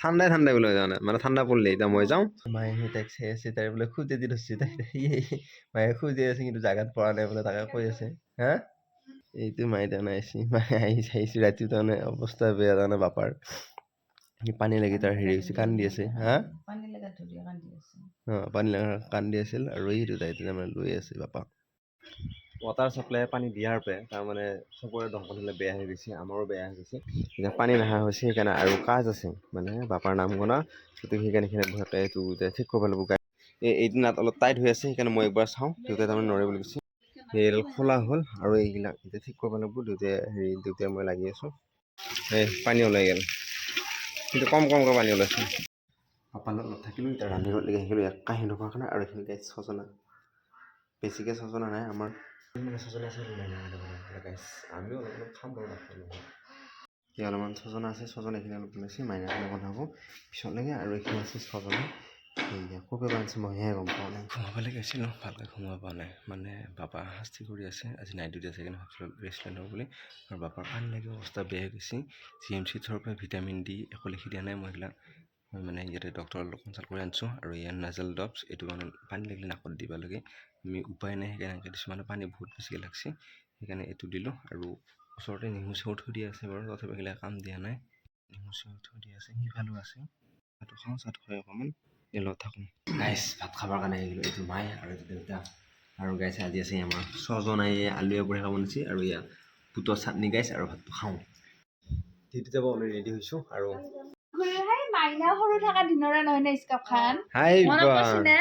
ঠাণ্ডাই বোলে যাওঁ মানে ঠাণ্ডা পড়লে এতিয়া মই যাওঁ মায়ে সেই তাইক চাই আছে তাই বোলে খুঁজে দি ধরছে তাই মায়ে খুঁজে আছে কিন্তু জাগাত পৰা নাই বোলে তাকে কৈ আছে হা এইটো মায়ে তাৰমানে আহিছে মায়ে আহিছে ৰাতি তাৰমানে অৱস্থা বেয়া তাৰমানে বাপাৰ পানী লাগি তাৰ হেৰি হৈছে কান্দি আছে হা পানী লগা কান্দি আছিল আৰু এইটো তাই তাৰমানে লৈ আছে বাপাক ৱাটাৰ চাপ্লাই পানী দিয়াৰ পৰা তাৰমানে চবৰে দমকল হ'লে বেয়া হৈ গৈছে আমাৰো বেয়া হৈ গৈছে এতিয়া পানী নহা হৈছে সেইকাৰণে আৰু কাজ আছে মানে বাপাৰ নাম গনা গতিকে সেইকাৰণে ভয়তে এইটো ঠিক কৰিব লাগিব এইদিনাত অলপ টাইট হৈ আছে সেইকাৰণে মই একবাৰ চাওঁ দেউতাই তাৰমানে নৰে বুলি কৈছে সেইডাল খোলা হ'ল আৰু এইবিলাক এতিয়া ঠিক কৰিব লাগিব দেউতাই মই লাগি আছোঁ এই পানী ওলাই গ'ল কিন্তু কমকৈ পানী ওলাইছে পাপাৰ লগত থাকিলোঁ এতিয়া ৰান্ধিব লাগি আহিলোঁ এক কাঁহী নোখোৱাৰ কাৰণে আৰু এইখিনি গাইছ ছজনা বেছিকৈ ছজনা নাই আমাৰ ছজনা আছে আমিও অলপ অলপ খাম বাৰু এতিয়া অলপমান ছজনা আছে ছজনা এইখিনি অলপ বনাইছে মাইনাৰ কাৰণে বনাব পিছত লাগে আৰু এইখিনি আছে ছজনা ক'ৰ পৰা আনিছে মইহে গম পোৱা নাই ঘুমাবলৈ গৈছিলোঁ ভালকৈ ঘুমাব পৰা নাই মানে বাপা শাস্তি কৰি আছে আজি নাইট ডিউটি আছে কিন্তু হস্পিটেল ৰেষ্ট লৈ ল'ব বুলি আৰু বাপাৰ পানী লাগি অৱস্থা বেয়া হৈ গৈছে GMC থ্ৰৰ পৰা ভিটামিন D একো লিখি দিয়া নাই মই এইবিলাক মই মানে ইয়াতে ডক্টৰৰ লগত কনচাল্ট কৰি আনিছোঁ আৰু ইয়াৰ নাজেল ড্ৰপছ এইটো মানে পানী লাগিলে নাকত দিব লাগে আমি উপায় নাই সেইকাৰণে দিছোঁ মানে পানী বহুত বেছিকৈ লাগছে সেইকাৰণে এইটো দিলোঁ আৰু ওচৰতে নেমু চেমু থৈ দিয়া আছে বাৰু তথাপি এইবিলাক কাম দিয়া নাই নেমু চেমু থৈ দিয়া আছে সিফালেও আছে চাহটো খাওঁ চাহটো খাই অকণমান লগত থাকোঁ গাইছ ভাত খাবৰ কাৰণে আহিলোঁ এইটো মায়ে আৰু এইটো দেউতা আৰু গাইছ আজি আছে আমাৰ ছজনাই আলুৱে বঢ়িয়া খাব নিছে আৰু ইয়াত বুটৰ চাটনি গাইছ আৰু ভাতটো খাওঁ ডিউটি যাব অলৰেডি ৰেডি হৈছোঁ আৰু মাইনা সৰু থকা দিনৰে নহয় নে স্কাপ খান মনত পৰিছে নে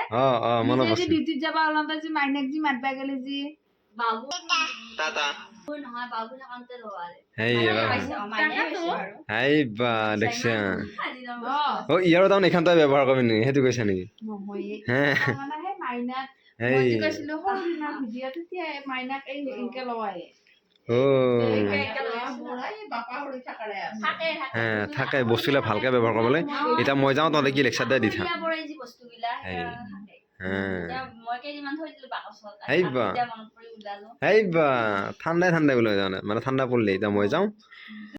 মনত পৰিছে ডিউটিত যাব ওলাওঁতে যে মাইনাক যি মাতবা গ'লে যি বাবু টাটা নহয় বাবু থাকোঁতে লোৱালে হাই বা দেখছে ইয়াৰো তাৰমানে এইখন তই ব্যৱহাৰ কৰিবি নেকি সেইটো কৈছা নেকি মাইনাক মই যে কৈছিলোঁ সৰু দিনৰ ভিডিঅ' তেতিয়া মাইনাক এনেকে লয় থাকে বস্তুবিলাক ভালকৈ ব্যৱহাৰ কৰিবলৈ এতিয়া মই যাওঁ তহঁতে কি লেকচাৰ দি থাক ঠাণ্ডাই বোলে যাওঁ মানে ঠাণ্ডা পড়লে এতিয়া মই যাওঁ